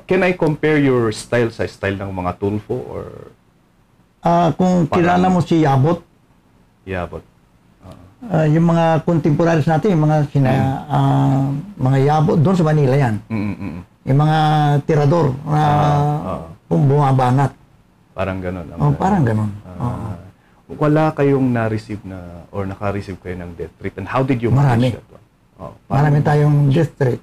Can I compare your style sa style ng mga Tulfo or Kung kilala mo si Yabot, Yabot? yung mga contemporaries natin, yung mga Yabot, doon sa Manila yan. Yung mga tirador na bumabanat. Parang ganun. Parang ganun. Wala kayong na-receive na or naka-receive kayo ng death threat, and how did you manage that one? Marami tayong death threat.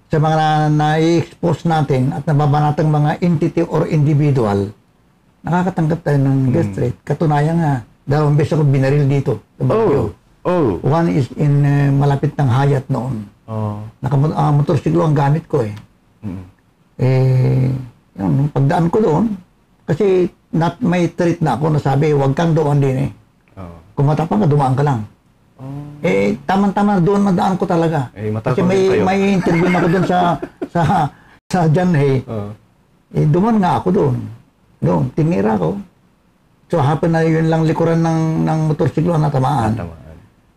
Sa mga na-expose natin at nababanatang mga entity or individual, nakakatanggap tayo ng death threat. Katunayan nga, 2 beses ako binaril dito sa Baguio. One is in malapit ng Hayat noon. Motorsiklo ang gamit ko eh. Yun, pagdaan ko doon, kasi may threat na ako na sabi, huwag kang doon din eh. Kung matapang ka, dumaan ka lang. Tama-tama doon nadaan ko talaga. Kasi may interview na ako doon sa Janhay. Duman nga ako doon. Doon, tinira ko. So, happen na yun lang likuran ng motorsiklo na tamaan.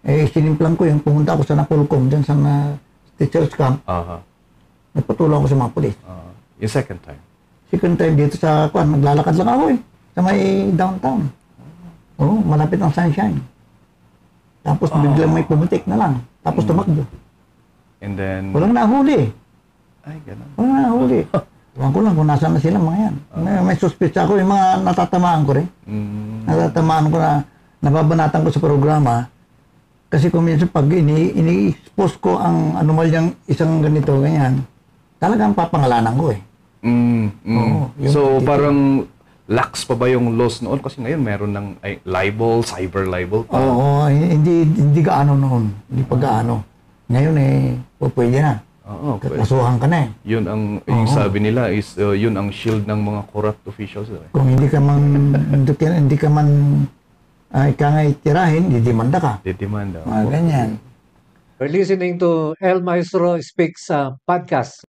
Sinimplang ko yung pumunta ako sa Napolcom dyan sa teacher's camp. Nagpatulong ako sa mga polis. Yung second time? Second time dito sa naglalakad lang ako eh. Sa may downtown. Malapit ang Sunshine. Tapos biglang may pumitik na lang. Tapos tumakbo. And then... Walang nahuli. Ay, gano'n. Walang nahuli. Tuwan ko lang kung nasaan na sila mga yan. May suspicious ako, yung mga natatamaan ko rin. Natatamaan ko na nababanatan ko sa programa. Kasi kung minsan pag ini-expose ko ang anomalyang isang ganito, ganyan, talagang papangalanan ko eh. So parang lax pa ba yung laws noon? Kasi ngayon meron ng libel, cyber libel pa. Hindi gaano noon. Hindi pa gaano. Ngayon pwede na. Kasuhan ka na eh. Yun ang yung sabi nila is yun ang shield ng mga corrupt officials. Kung hindi ka man ikangay tirahin, didimanda ka. Didimanda. Ganyan. You're listening to El Maestro Speaks podcast.